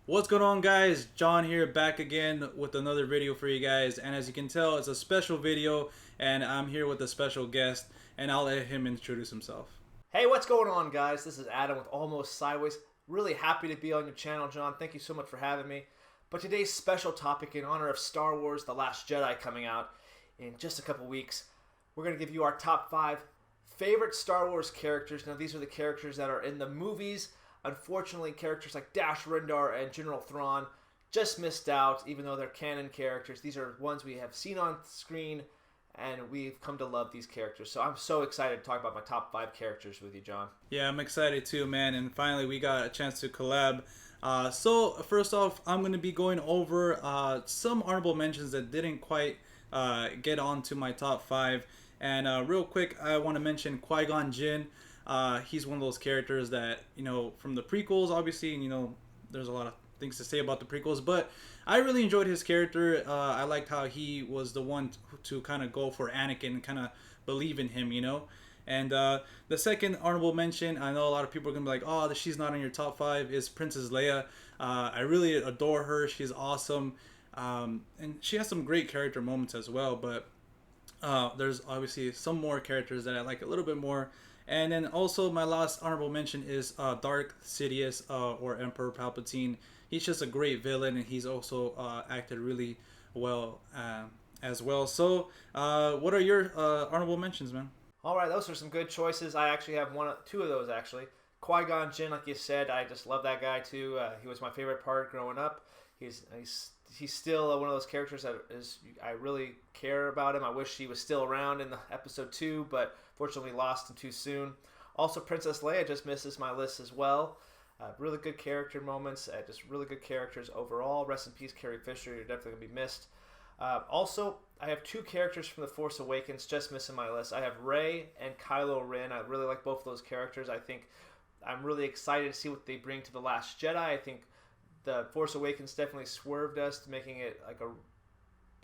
What's going on, guys? John here, back again with another video for you guys. And as you can tell, it's a special video and I'm here with a special guest, and I'll let him introduce himself. Hey, what's going on, guys? This is Adam with Almost Sideways. Really happy to be on your channel, John. Thank you so much for having me. But today's special topic, in honor of Star Wars The Last Jedi coming out in just a couple weeks, we're going to give you our top 5 favorite Star Wars characters. Now, these are the characters that are in the movies. Unfortunately, characters like Dash Rendar and General Thrawn just missed out, even though they're canon characters. These are ones we have seen on screen, and we've come to love these characters. So I'm so excited to talk about my top 5 characters with you, John. Yeah, I'm excited too, man. And finally, we got a chance to collab. So first off, I'm going to be going over some honorable mentions that didn't quite get onto my top 5. And real quick, I want to mention Qui-Gon Jinn. He's one of those characters that, from the prequels, obviously, and, there's a lot of things to say about the prequels, but I really enjoyed his character. I liked how he was the one to kind of go for Anakin and kind of believe in him, And the second honorable mention, I know a lot of people are going to be like, oh, she's not in your top 5, is Princess Leia. I really adore her. She's awesome. And she has some great character moments as well, but there's obviously some more characters that I like a little bit more. And then also my last honorable mention is Darth Sidious, or Emperor Palpatine. He's just a great villain, and he's also acted really well as well. So what are your honorable mentions, man? All right, those are some good choices. I actually have two of those, actually. Qui-Gon Jinn, like you said, I just love that guy too. He was my favorite part growing up. He's still one of those characters that I really care about him. I wish he was still around in the episode 2, but fortunately lost him too soon. Also, Princess Leia just misses my list as well. Really good character moments, just really good characters overall. Rest in peace, Carrie Fisher. You're definitely going to be missed. Also, I have 2 characters from The Force Awakens just missing my list. I have Rey and Kylo Ren. I really like both of those characters. I think I'm really excited to see what they bring to The Last Jedi. I think The Force Awakens definitely swerved us to making it like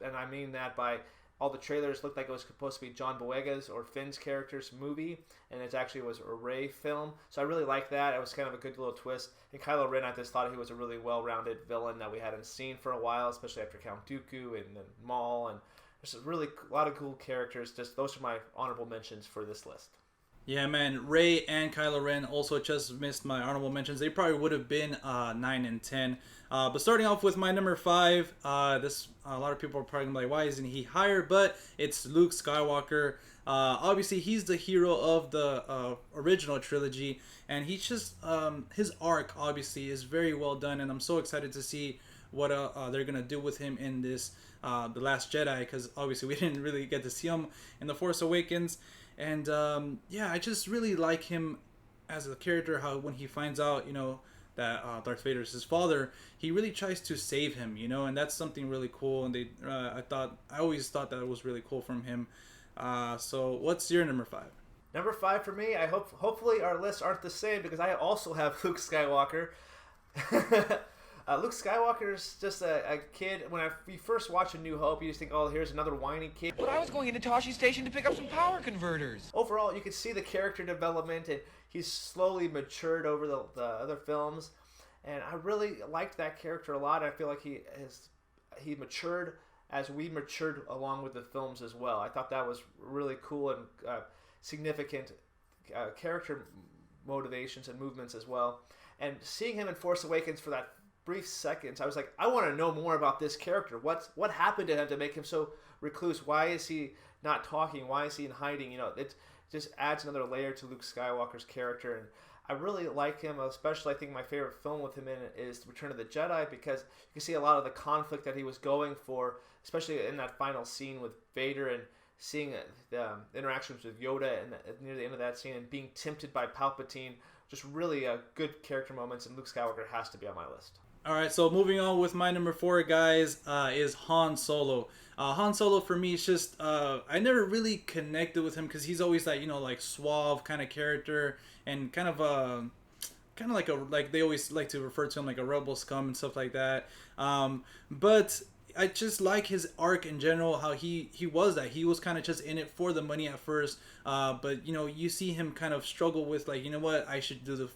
and I mean that by all the trailers looked like it was supposed to be John Boyega's or Finn's character's movie, and it actually was a Rey film. So I really like that. It was kind of a good little twist. And Kylo Ren, I just thought he was a really well-rounded villain that we hadn't seen for a while, especially after Count Dooku and then Maul. And there's a lot of cool characters. Just those are my honorable mentions for this list. Yeah, man, Rey and Kylo Ren also just missed my honorable mentions. They probably would have been 9 and 10. But starting off with my number 5, a lot of people are probably going to be like, why isn't he higher? But it's Luke Skywalker. Obviously, he's the hero of the original trilogy, and he's just, his arc, obviously, is very well done, and I'm so excited to see what they're going to do with him in this The Last Jedi, because obviously we didn't really get to see him in The Force Awakens. And yeah, I just really like him as a character, how when he finds out, that Darth Vader is his father, he really tries to save him, and that's something really cool. And I always thought that was really cool from him. So what's your number 5? Number 5 for me, hopefully our lists aren't the same, because I also have Luke Skywalker. Luke Skywalker is just a kid. When you first watch A New Hope, you just think, oh, here's another whiny kid. But I was going into Toshi Station to pick up some power converters. Overall, you can see the character development, and he's slowly matured over the other films. And I really liked that character a lot. I feel like he matured as we matured along with the films as well. I thought that was really cool and significant character motivations and movements as well. And seeing him in Force Awakens for that brief seconds, I was like, I want to know more about this character. What happened to him to make him so recluse? Why is he not talking? Why is he in hiding? It just adds another layer to Luke Skywalker's character, and I really like him. Especially, I think my favorite film with him in it is Return of the Jedi, because you can see a lot of the conflict that he was going for, especially in that final scene with Vader, and seeing the interactions with Yoda and near the end of that scene, and being tempted by Palpatine. Just really good character moments, and Luke Skywalker has to be on my list. Alright, so moving on with my number 4, guys, is Han Solo. Han Solo, for me, is just, I never really connected with him, because he's always that, like, suave kind of character, and kind of like they always like to refer to him like a rebel scum and stuff like that. But I just like his arc in general, how he was that. He was kind of just in it for the money at first, but, you see him kind of struggle with, like, what, I should do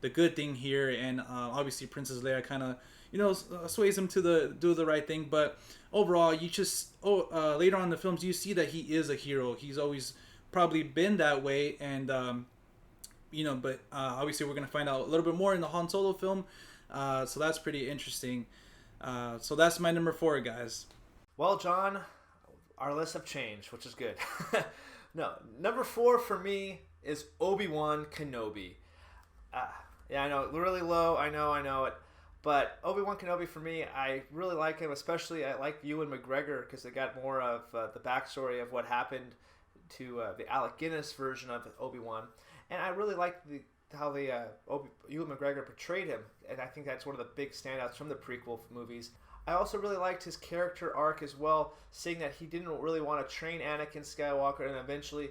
the good thing here, and obviously Princess Leia kind of sways him to do the right thing. But overall, you just later on in the films you see that he is a hero. He's always probably been that way, and but obviously we're gonna find out a little bit more in the Han Solo film, so that's pretty interesting. So that's my number 4, guys. Well, John, our lists have changed, which is good. No, number 4 for me is Obi-Wan Kenobi. Yeah, I know, really low. I know it. But Obi-Wan Kenobi, for me, I really like him. Especially, I like Ewan McGregor because they got more of the backstory of what happened to the Alec Guinness version of Obi-Wan. And I really like how Ewan McGregor portrayed him. And I think that's one of the big standouts from the prequel movies. I also really liked his character arc as well, seeing that he didn't really want to train Anakin Skywalker, and eventually,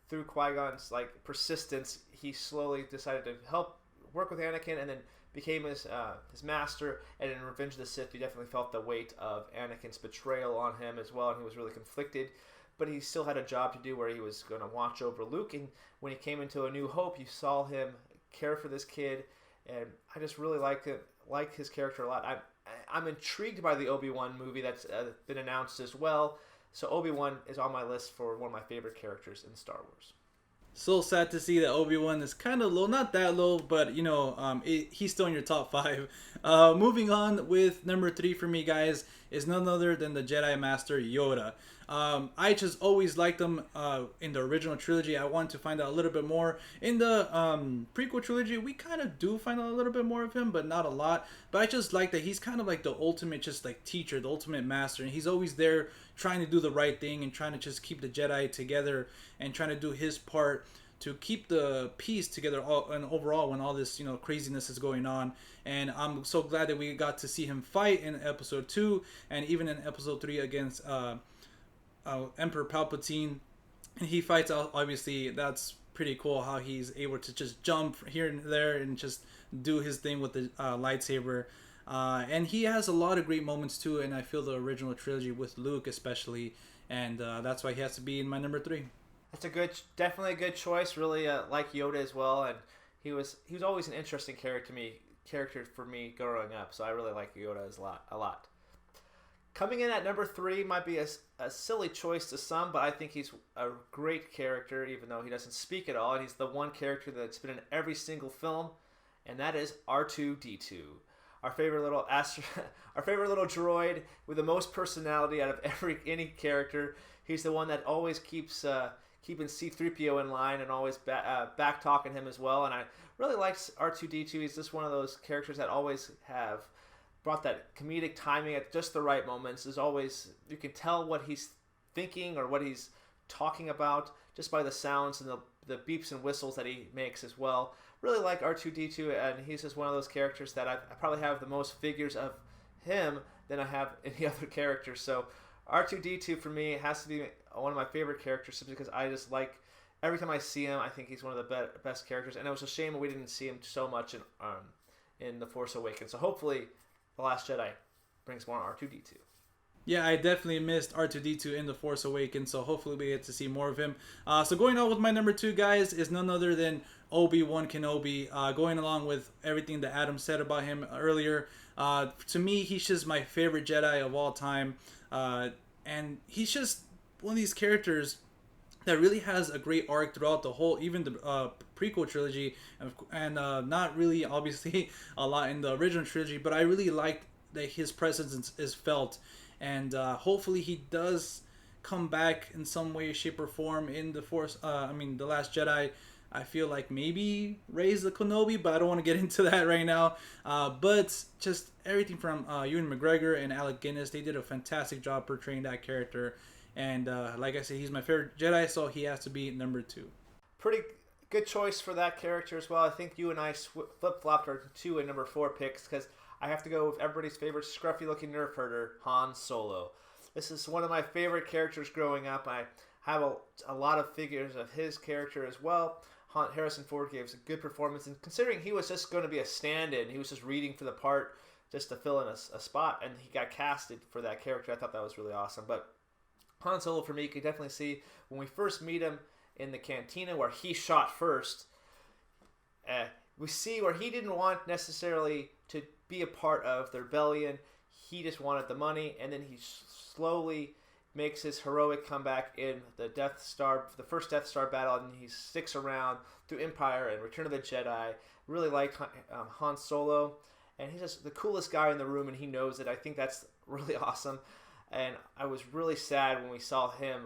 through Qui-Gon's persistence, he slowly decided to help work with Anakin, and then became his master. And in Revenge of the Sith, you definitely felt the weight of Anakin's betrayal on him as well, and he was really conflicted. But he still had a job to do where he was going to watch over Luke, and when he came into A New Hope, you saw him care for this kid, and I just really like his character a lot. I'm intrigued by the Obi-Wan movie that's been announced as well. So Obi-Wan is on my list for one of my favorite characters in Star Wars. So sad to see that Obi-Wan is kind of low, not that low, but he's still in your top 5. Moving on with number 3 for me, guys, is none other than the Jedi Master Yoda. I just always liked him in the original trilogy. I wanted to find out a little bit more. In the prequel trilogy, we kind of do find out a little bit more of him, but not a lot. But I just like that he's kind of like the ultimate teacher, the ultimate master. And he's always there trying to do the right thing and trying to just keep the Jedi together and trying to do his part to keep the peace together and overall when all this craziness is going on. And I'm so glad that we got to see him fight in episode 2 and even in episode 3 against Emperor Palpatine, and he fights out. Obviously, that's pretty cool how he's able to just jump here and there and just do his thing with the lightsaber. And he has a lot of great moments too, and I feel the original trilogy with Luke especially, and that's why he has to be in my number 3. That's definitely a good choice. Really like Yoda as well, and he was always an interesting character for me growing up. So I really like Yoda a lot. Coming in at number 3 might be a silly choice to some, but I think he's a great character, even though he doesn't speak at all. And he's the one character that's been in every single film, and that is R2-D2, our favorite little our favorite little droid with the most personality out of any character. He's the one that always keeps keeping C-3PO in line and always back talking him as well. And I really like R2-D2. He's just one of those characters that always have brought that comedic timing at just the right moments. Is always, you can tell what he's thinking or what he's talking about just by the sounds and the beeps and whistles that he makes as well. Really like R2-D2, and he's just one of those characters that I probably have the most figures of him than I have any other character. So R2-D2 for me has to be one of my favorite characters simply because I just like, every time I see him, I think he's one of the best characters. And it was a shame that we didn't see him so much in The Force Awakens. So hopefully The Last Jedi brings more R2-D2. Yeah, I definitely missed R2-D2 in The Force Awakens, so hopefully we get to see more of him. So going on with my number 2, guys, is none other than Obi-Wan Kenobi. Going along with everything that Adam said about him earlier, to me, he's just my favorite Jedi of all time. And he's just one of these characters that really has a great arc throughout the whole, even the prequel trilogy, and not really, obviously, a lot in the original trilogy, but I really like that his presence is felt. And hopefully he does come back in some way, shape, or form in The Last Jedi. I feel like maybe Rey's the Kenobi, but I don't want to get into that right now. But just everything from Ewan McGregor and Alec Guinness, they did a fantastic job portraying that character. And like I said, he's my favorite Jedi, so he has to be number 2. Pretty good choice for that character as well. I think you and I flip-flopped our 2 and number 4 picks because I have to go with everybody's favorite scruffy-looking nerf herder, Han Solo. This is one of my favorite characters growing up. I have a lot of figures of his character as well. Harrison Ford gave a good performance, and considering he was just going to be a stand-in, he was just reading for the part just to fill in a spot, and he got casted for that character. I thought that was really awesome. But Han Solo, for me, you can definitely see when we first meet him in the cantina where he shot first, we see where he didn't want necessarily to be a part of the rebellion. He just wanted the money, and then he slowly makes his heroic comeback in the first Death Star battle, and he sticks around through Empire and Return of the Jedi. Really like Han Solo, and he's just the coolest guy in the room, and he knows it. I think that's really awesome, and I was really sad when we saw him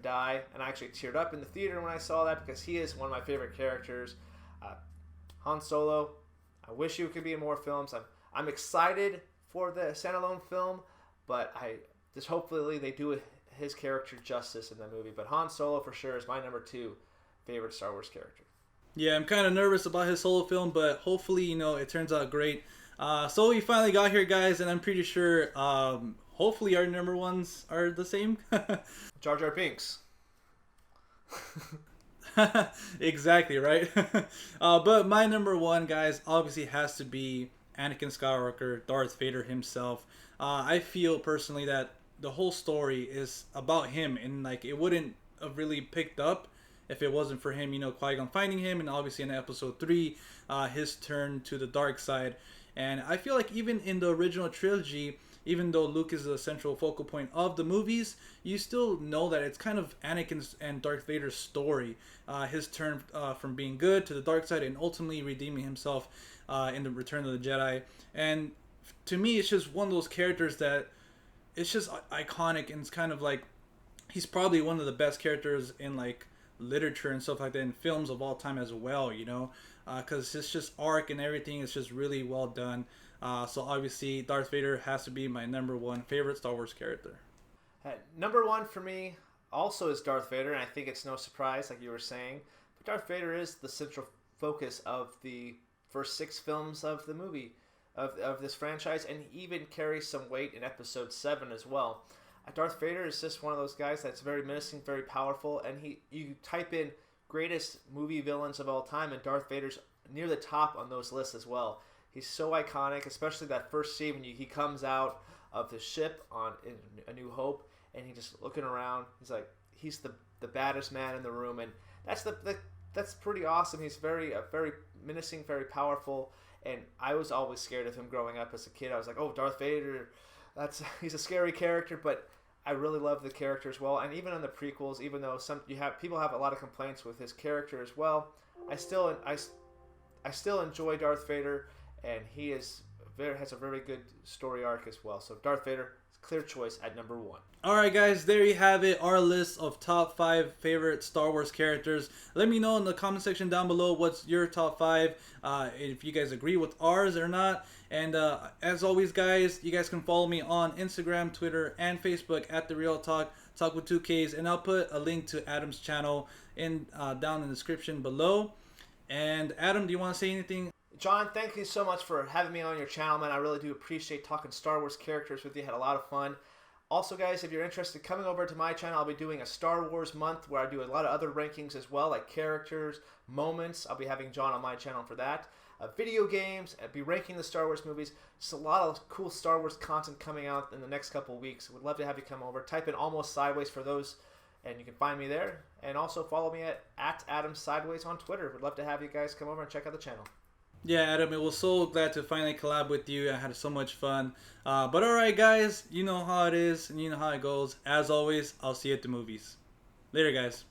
die, and I actually teared up in the theater when I saw that because he is one of my favorite characters. Han Solo, I wish you could be in more films. I'm excited for the standalone film, but hopefully they do his character justice in the movie. But Han Solo for sure is my number 2 favorite Star Wars character. Yeah, I'm kind of nervous about his solo film, but hopefully, it turns out great. So we finally got here, guys, and I'm pretty sure, hopefully our number ones are the same. Jar Jar Binks. Exactly, right? But my number 1, guys, obviously has to be Anakin Skywalker, Darth Vader himself. I feel personally that the whole story is about him, and it wouldn't have really picked up if it wasn't for him, Qui-Gon finding him, and obviously in episode 3, his turn to the dark side. And I feel like even in the original trilogy, even though Luke is the central focal point of the movies, you still know that it's kind of Anakin's and Darth Vader's story. His turn from being good to the dark side and ultimately redeeming himself in the Return of the Jedi. And to me, it's just one of those characters that it's just iconic, and it's kind of like he's probably one of the best characters in literature and stuff like that, in films of all time as well, because it's just arc and everything is just really well done. So obviously Darth Vader has to be my number 1 favorite Star Wars character. Number 1 for me also is Darth Vader, and I think it's no surprise, like you were saying. But Darth Vader is the central focus of the first 6 films of the movie, of this franchise, and he even carries some weight in episode 7 as well. Darth Vader is just one of those guys that's very menacing, very powerful, and you type in greatest movie villains of all time, and Darth Vader's near the top on those lists as well. He's so iconic, especially that first scene when he comes out of the ship in A New Hope, and he just looking around. He's the baddest man in the room, and that's pretty awesome. He's very menacing, very powerful, and I was always scared of him growing up as a kid. I was like, oh, Darth Vader, he's a scary character, but I really love the character as well. And even in the prequels, even though people have a lot of complaints with his character as well, I still enjoy Darth Vader, and he has a very good story arc as well. So Darth Vader, clear choice at number 1. Alright guys, there you have it, our list of top 5 favorite Star Wars characters. Let me know in the comment section down below what's your top 5, if you guys agree with ours or not. And as always guys, you guys can follow me on Instagram, Twitter, and Facebook at The Real Talk with 2Ks, and I'll put a link to Adam's channel down in the description below. And Adam, do you want to say anything? John, thank you so much for having me on your channel, man. I really do appreciate talking Star Wars characters with you. Had a lot of fun. Also, guys, if you're interested, coming over to my channel, I'll be doing a Star Wars month where I do a lot of other rankings as well, like characters, moments. I'll be having John on my channel for that. Video games, I'll be ranking the Star Wars movies. Just a lot of cool Star Wars content coming out in the next couple of weeks. Would love to have you come over. Type in Almost Sideways for those, and you can find me there. And also follow me at Adam Sideways on Twitter. Would love to have you guys come over and check out the channel. Yeah, Adam, it was so glad to finally collab with you. I had so much fun. But alright guys, you know how it is and you know how it goes. As always, I'll see you at the movies. Later guys.